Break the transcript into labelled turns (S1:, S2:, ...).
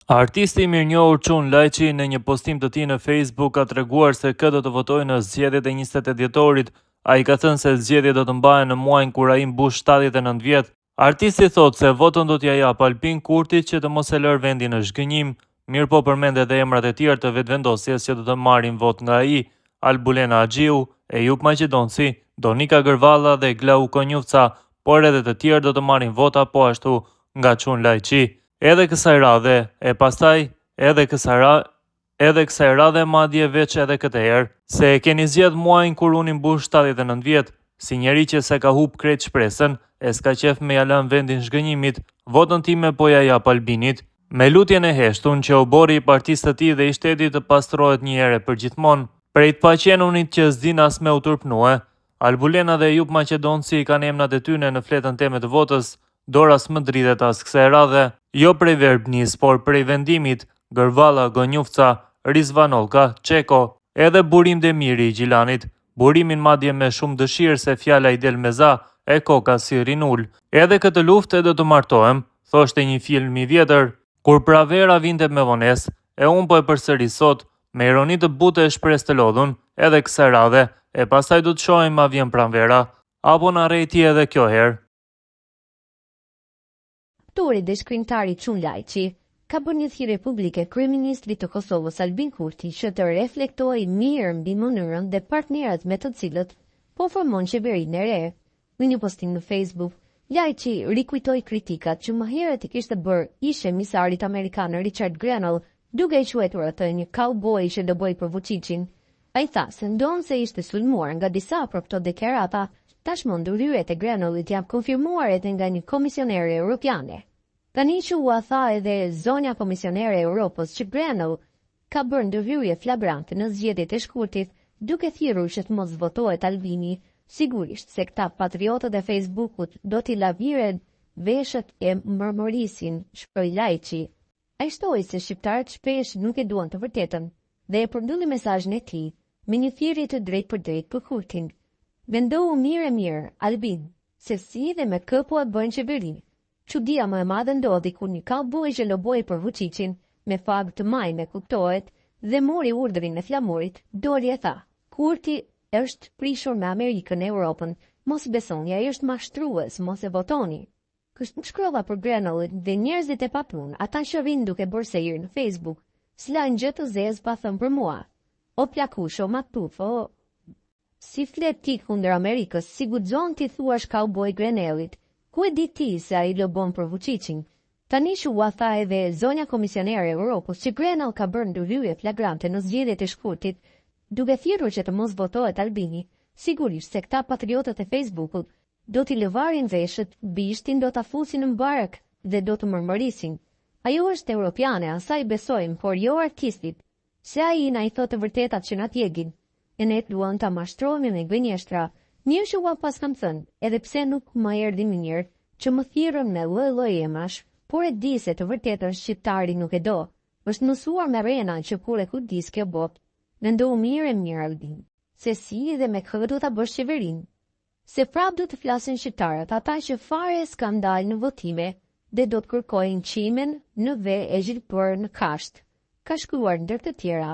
S1: Artisti i mirënjohur Çun Lajçi në një postim të tij në Facebook ka treguar se kë do të votojë në zgjedhjet e 28 dhjetorit. Ai ka thënë se zgjedhjet do të mbahen në muajin kur ai mbush 79 vjet. Artisti thotë se votën do t'ja jap Albin Kurtit që të mos e lër vendin në zhgënjim, mirë po përmend edhe emrat e tjerë të vetvendosjes që do të marrin vot nga ai: Albulena Axhiu, Eyüp Maqedonci, Donika Gërvalla dhe Glau Konjufca, por edhe të tjerë do të marrin vota po ashtu nga Çun Lajçi. Edhe kësaj radhe, e pastaj edhe kësaj radhe madje veç edhe këtë herë, se e keni zgjedh muajin kur unë mbush 79 vjet, si njeri që se ka hub krejt shpresën, e s'ka qef me ja lënë vendin zhgënjimit, votën time po ja jap Albinit, me lutjen e heshtun që obori i partisë të tij dhe i shtetit të pastrohet një herë për gjithmonë, prej të paqenunit që s'din as me u turpnue. Albulena dhe Eyüp Maqedonci kanë emrat e tyre në fletën time të votës. Dora s'më dridhet as kësaj radhe, jo prej verbnis, por prej vendimit: Gërvalla, Gonjufca, Rizvanolka, Çeko, edhe Burim Demiri i Gjilanit. Burimin madje me shumë dëshirë se fjala i del me za, e koka si rinul. Edhe këtë luftë do të martohem, thoshte një film i vjetër, kur Pranvera vinte me vonesë, e unë po e përsëris sot, me ironi të butë e shpresë të lodhun, edhe kësaj radhe, e pastaj do të shohim a vjen Pranvera, apo na rreti edhe kjo herë.
S2: Aktori dhe shkrimtari Çun Lajçi ka bërë një thirrje publike kryeministrit të Kosovës Albin Kurti që të reflektojë mirë mbi mënyrën dhe partnerët me të cilët po formon qeverinë e re. Në një postim në Facebook, Lajçi rikujtoi kritikat që më herët i kishte bërë ish emisarit amerikan Richard Grenell, duke i quajtur atë një cowboy që loboi për Vučićin. Ai tha se ndonse ishte sulmuar nga disa për këto deklarata, tashmë ndërhyrjet e Grenellit janë konfirmuar edhe nga një komisionere europiane. Tani që u tha edhe zonja komisionere e Europës që Grenell ka bërë ndërhyrje flagrante në zgjedhjet e shkurtit, duke thirrur që të mos votohet Albini, sigurisht se këta patriotët e Facebookut do t'i laviren veshët e mërmërisin, shpreh Lajçi. Ai shtoi se shqiptarët shpesh nuk e duan të vërtetën dhe e përmbylli mesazhin e tij me një thirrje të drejtë për Kurtin. Vendohu mirë, Albin, se si dhe me kë po e bën qeverinë. Çudia më e madhe ndodhi kur një cowboy që loboi për Vučićin, me fag të majme kuptohet, dhe mori urdhrin e flamurit, doli e tha: Kurti është prishur me Amerikën e Europën, mos besoni, ai është mashtrues, mos e votoni. Kështu shkrualla për Grenellin dhe njerëzit e papunë, ata që rinë duke bërë sejër në Facebook, s'lan gjë të zezë pa thënë për mua. O plakusho, ma tufo, si flet ti kundër Amerikës, si guxon ti thuash cowboy Grenellit, ku e di ti se ai lobon për Vučićin? Tani që u tha edhe zonja komisionere e Europës që Grenell ka bërë ndërhyrje flagrante në zgjedhjet e shkurtit, duke thirrur që të mos votohet Albini, sigurisht se këta patriotët e Facebookut do t'i lëvarin veshët, bishtin do t'a fusin në mbarek dhe do të mërmërisin. Ajo është europiane, asaj besojmë, por jo artistit, se ai na i thotë të vërtetat që na t'jegin. E ne duan ta mashtrohemi me gënjeshtra, një që ua pas kam thënë, edhe pse nuk më erdhi mirë, që më thirrën me lloj emash, por e di se të vërtetën shqiptari nuk e do. Është mësuar me rena që kur e kudis kjo botë, mendohu mirë Albin, se si dhe me kë do ta bësh qeverinë. Se prap do të flasin shqiptarët, ata që fare s'kan dalë në votime dhe do të kërkojnë qimen në ve e gjilpër në kasht, ka shkruar ndër të tjera